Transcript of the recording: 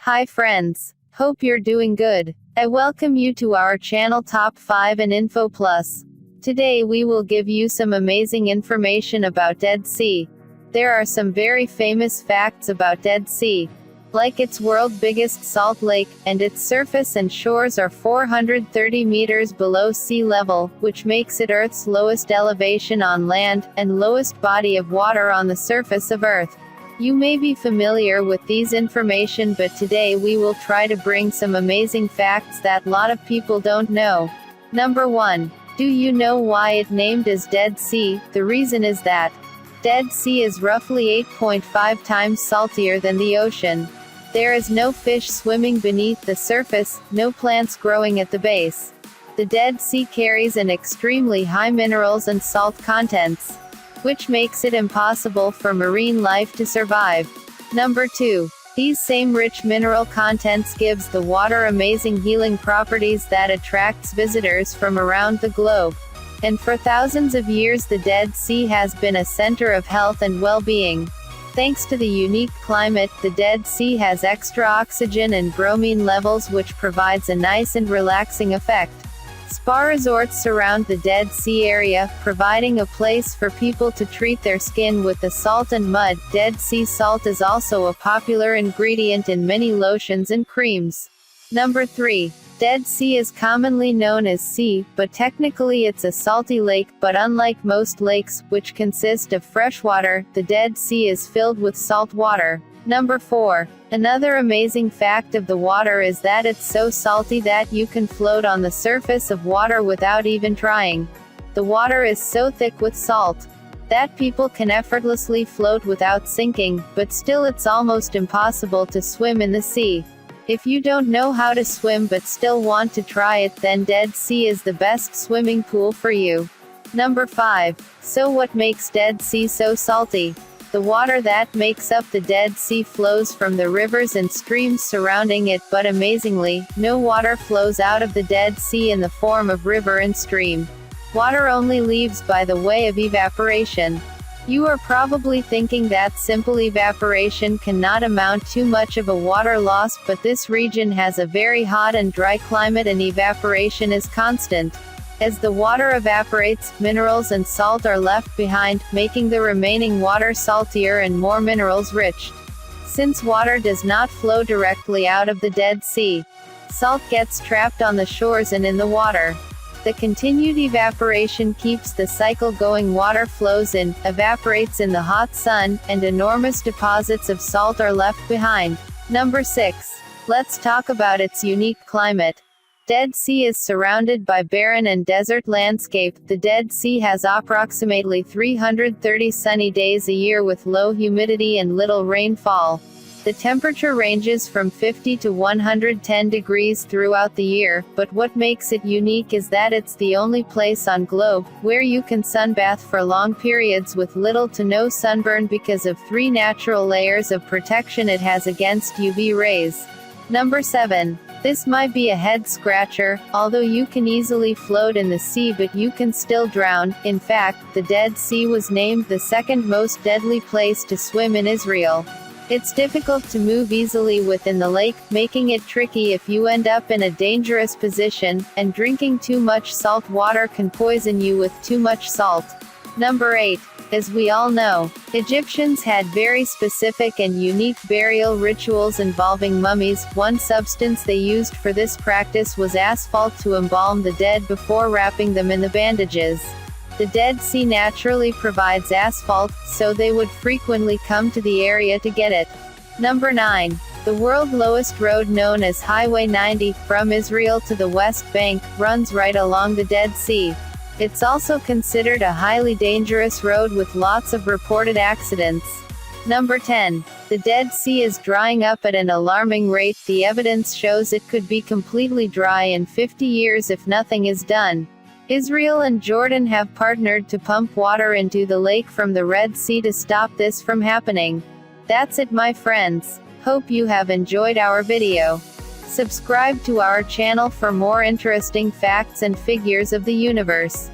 Hi friends. Hope you're doing good. I welcome you to our channel Top 5 and Info Plus. Today we will give you some amazing information about Dead Sea. There are some very famous facts about Dead Sea. Like its world's biggest salt lake, and its surface and shores are 430 meters below sea level, which makes it Earth's lowest elevation on land, and lowest body of water on the surface of Earth. You may be familiar with these information, but today we will try to bring some amazing facts that a lot of people don't know. Number 1. Do you know why it named as Dead Sea? The reason is that Dead Sea is roughly 8.5 times saltier than the ocean. There is no fish swimming beneath the surface, no plants growing at the base. The Dead Sea carries an extremely high minerals and salt contents, which makes it impossible for marine life to survive. Number 2. These same rich mineral contents gives the water amazing healing properties that attracts visitors from around the globe. And for thousands of years the Dead Sea has been a center of health and well-being. Thanks to the unique climate, the Dead Sea has extra oxygen and bromine levels, which provides a nice and relaxing effect. Spa resorts surround the Dead Sea area, providing a place for people to treat their skin with the salt and mud. Dead Sea salt is also a popular ingredient in many lotions and creams. Number 3. Dead Sea is commonly known as sea, but technically it's a salty lake, but unlike most lakes, which consist of fresh water, the Dead Sea is filled with salt water. Number 4. Another amazing fact of the water is that it's so salty that you can float on the surface of water without even trying. The water is so thick with salt that people can effortlessly float without sinking, but still it's almost impossible to swim in the sea. If you don't know how to swim but still want to try it, then Dead Sea is the best swimming pool for you. Number 5. So what makes Dead Sea so salty? The water that makes up the Dead Sea flows from the rivers and streams surrounding it, but amazingly, no water flows out of the Dead Sea in the form of river and stream. Water only leaves by the way of evaporation. You are probably thinking that simple evaporation cannot amount to much of a water loss, but this region has a very hot and dry climate and evaporation is constant. As the water evaporates, minerals and salt are left behind, making the remaining water saltier and more minerals rich. Since water does not flow directly out of the Dead Sea, salt gets trapped on the shores and in the water. The continued evaporation keeps the cycle going. Water flows in, evaporates in the hot sun, and enormous deposits of salt are left behind. Number 6. Let's talk about its unique climate. Dead Sea is surrounded by barren and desert landscape. The Dead Sea has approximately 330 sunny days a year with low humidity and little rainfall. The temperature ranges from 50 to 110 degrees throughout the year, but what makes it unique is that it's the only place on globe where you can sunbathe for long periods with little to no sunburn because of 3 natural layers of protection it has against UV rays. Number 7. This might be a head scratcher, although you can easily float in the sea but you can still drown. In fact, the Dead Sea was named the second most deadly place to swim in Israel. It's difficult to move easily within the lake, making it tricky if you end up in a dangerous position, and drinking too much salt water can poison you with too much salt. Number 8. As we all know, Egyptians had very specific and unique burial rituals involving mummies. One substance they used for this practice was asphalt to embalm the dead before wrapping them in the bandages. The Dead Sea naturally provides asphalt, so they would frequently come to the area to get it. Number 9. The world's lowest road, known as Highway 90, from Israel to the West Bank, runs right along the Dead Sea. It's also considered a highly dangerous road with lots of reported accidents. Number 10. The Dead Sea is drying up at an alarming rate. The evidence shows it could be completely dry in 50 years if nothing is done. Israel and Jordan have partnered to pump water into the lake from the Red Sea to stop this from happening. That's it, my friends. Hope you have enjoyed our video. Subscribe to our channel for more interesting facts and figures of the universe.